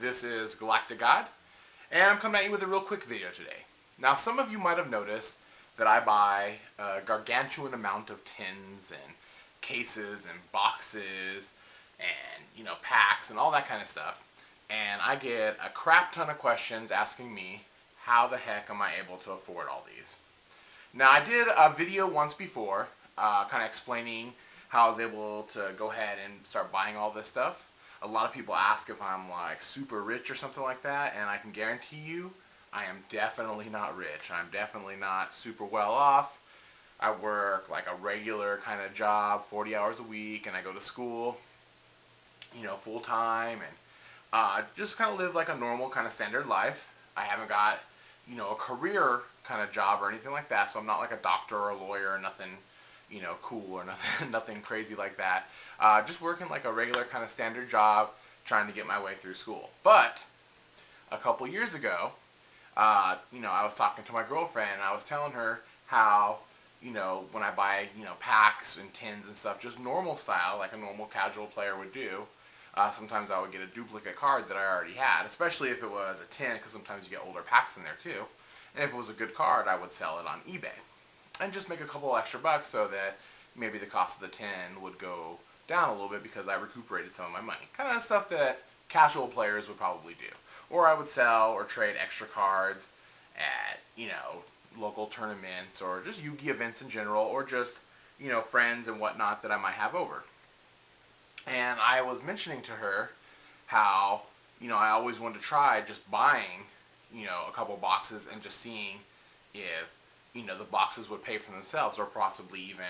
This is Galactic God, and I'm coming at you with a real quick video today. Now, some of you might have noticed that I buy a gargantuan amount of tins and cases and boxes and, packs and all that kind of stuff. And I get a crap ton of questions asking me, how the heck am I able to afford all these? Now, I did a video once before, kind of explaining how I was able to go ahead and start buying all this stuff. A lot of people ask if I'm like super rich or something like that, and I can guarantee you I am definitely not rich. I'm definitely not super well off. I work like a regular kind of job, 40 hours a week, and I go to school, full time, and just kind of live like a normal kind of standard life. I haven't got, a career kind of job or anything like that, so I'm not like a doctor or a lawyer or nothing, cool or nothing, nothing crazy like that. Just working like a regular kind of standard job, trying to get my way through school. But a couple years ago, I was talking to my girlfriend, and I was telling her how, when I buy, packs and tins and stuff, just normal style, like a normal casual player would do, sometimes I would get a duplicate card that I already had, especially if it was a tin, because sometimes you get older packs in there too. And if it was a good card, I would sell it on eBay and just make a couple extra bucks so that maybe the cost of the tin would go down a little bit because I recuperated some of my money. Kind of stuff that casual players would probably do. Or I would sell or trade extra cards at, local tournaments or just Yugi events in general, or just, friends and whatnot that I might have over. And I was mentioning to her how, I always wanted to try just buying, a couple boxes and just seeing if, the boxes would pay for themselves or possibly even,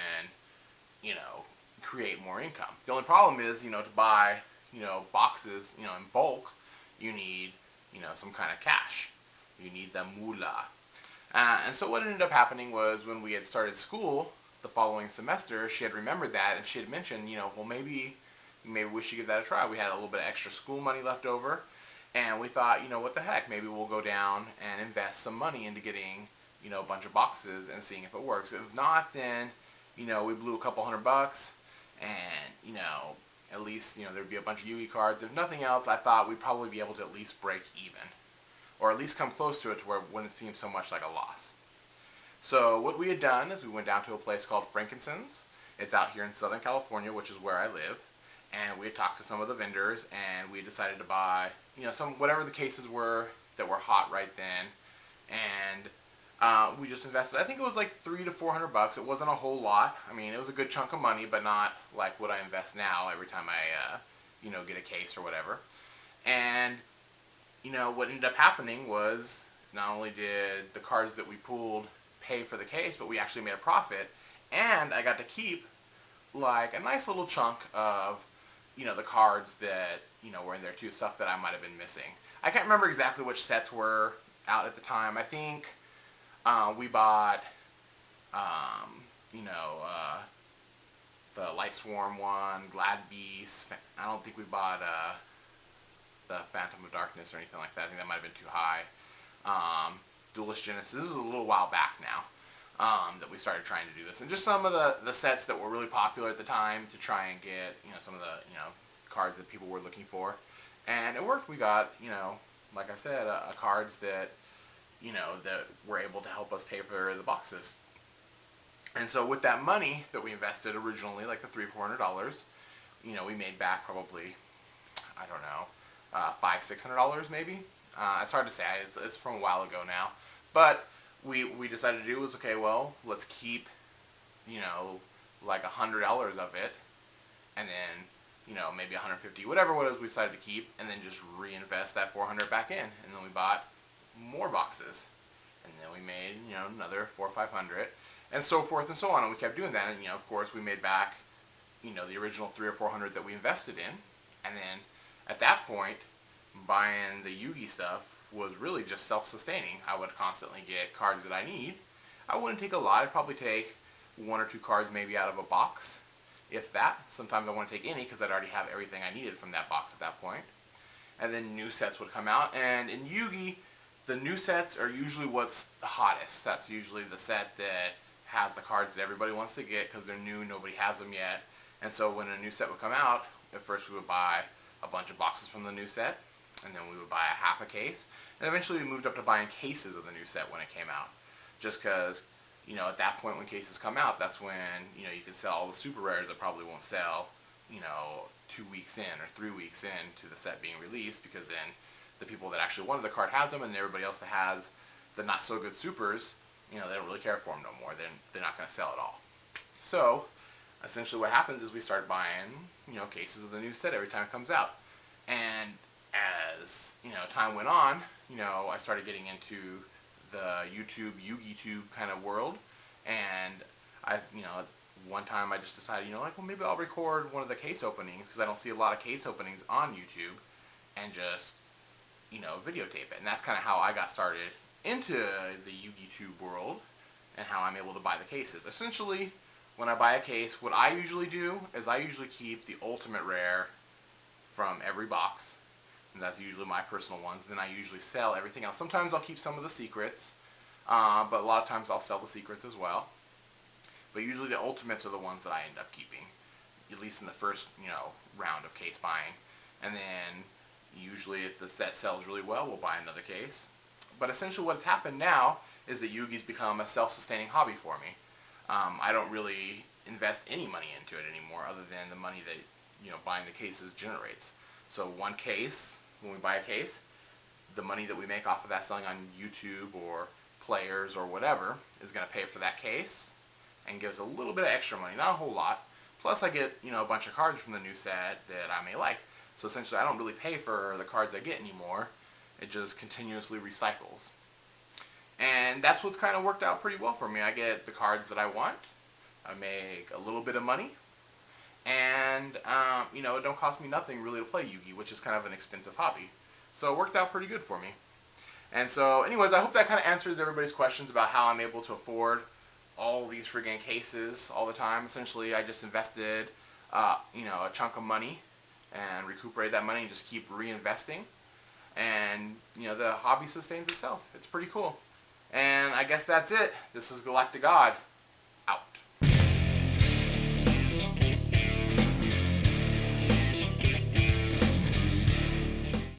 create more income. The only problem is, to buy, boxes, in bulk, you need, some kind of cash. You need the moolah. And so what ended up happening was when we had started school the following semester, she had remembered that, and she had mentioned, well, maybe we should give that a try. We had a little bit of extra school money left over, and we thought, what the heck, maybe we'll go down and invest some money into getting, a bunch of boxes and seeing if it works. If not, then, we blew a couple $100, and, at least, there'd be a bunch of Yugi cards. If nothing else, I thought we'd probably be able to at least break even, or at least come close to it to where it wouldn't seem so much like a loss. So what we had done is we went down to a place called Frankincense. It's out here in Southern California, which is where I live. And we had talked to some of the vendors, and we decided to buy, whatever the cases were that were hot right then. And we just invested. I think it was like $300 to $400. It wasn't a whole lot. I mean, it was a good chunk of money, but not like what I invest now every time I, get a case or whatever. And, what ended up happening was not only did the cards that we pulled pay for the case, but we actually made a profit. And I got to keep like a nice little chunk of, the cards that, were in there too, stuff that I might have been missing. I can't remember exactly which sets were out at the time. I think we bought, the Light Swarm one, Glad Beast. I don't think we bought the Phantom of Darkness or anything like that. I think that might have been too high. Duelist Genesis. This is a little while back now that we started trying to do this. And just some of the sets that were really popular at the time to try and get, some of the, cards that people were looking for. And it worked. We got, like I said, cards that, that were able to help us pay for the boxes. And so with that money that we invested originally, like the $300 or $400, we made back probably, I don't know, $500-600 maybe. It's hard to say. It's from a while ago now. But we decided to do was, okay, well, let's keep, like $100 of it, and then, maybe $150, whatever it was we decided to keep, and then just reinvest that $400 back in. And then we bought more boxes, and then we made, another $400 or $500, and so forth and so on. And we kept doing that, and, of course, we made back, the original $300 or $400 that we invested in. And then at that point, buying the Yugi stuff was really just self-sustaining. I would constantly get cards that I need. I wouldn't take a lot. I'd probably take 1 or 2 cards maybe out of a box, if that. Sometimes I wouldn't take any because I'd already have everything I needed from that box at that point. And then new sets would come out. And in Yugi, the new sets are usually what's the hottest. That's usually the set that has the cards that everybody wants to get because they're new, nobody has them yet. And so when a new set would come out, at first we would buy a bunch of boxes from the new set, and then we would buy a half a case, and eventually we moved up to buying cases of the new set when it came out, just because, at that point when cases come out, that's when, you can sell all the super rares that probably won't sell, 2 weeks in or 3 weeks in to the set being released, because then the people that actually wanted the card has them, and everybody else that has the not so good supers, they don't really care for them no more. They're not going to sell at all. So essentially what happens is we start buying, cases of the new set every time it comes out. And as, time went on, I started getting into the YouTube Yugi Tube kind of world. And one time I just decided, maybe I'll record one of the case openings, because I don't see a lot of case openings on YouTube, and just, videotape it. And that's kind of how I got started into the Yugi Tube world, and how I'm able to buy the cases. Essentially, when I buy a case, what I usually do is I usually keep the ultimate rare from every box, and that's usually my personal ones. Then I usually sell everything else. Sometimes I'll keep some of the secrets, but a lot of times I'll sell the secrets as well. But usually the ultimates are the ones that I end up keeping, at least in the first, round of case buying. And then usually if the set sells really well, we'll buy another case. But essentially what's happened now is that Yugi's become a self-sustaining hobby for me. I don't really invest any money into it anymore, other than the money that, buying the cases generates. So one case, when we buy a case, the money that we make off of that selling on YouTube or players or whatever is going to pay for that case, and gives a little bit of extra money, not a whole lot. Plus I get, a bunch of cards from the new set that I may like. So essentially I don't really pay for the cards I get anymore. It just continuously recycles. And that's what's kind of worked out pretty well for me. I get the cards that I want. I make a little bit of money. And, it don't cost me nothing really to play Yugi, which is kind of an expensive hobby. So it worked out pretty good for me. And so anyways, I hope that kind of answers everybody's questions about how I'm able to afford all these friggin' cases all the time. Essentially, I just invested, a chunk of money and recuperated that money and just keep reinvesting. And, the hobby sustains itself. It's pretty cool. And I guess that's it. This is Galactic God, out.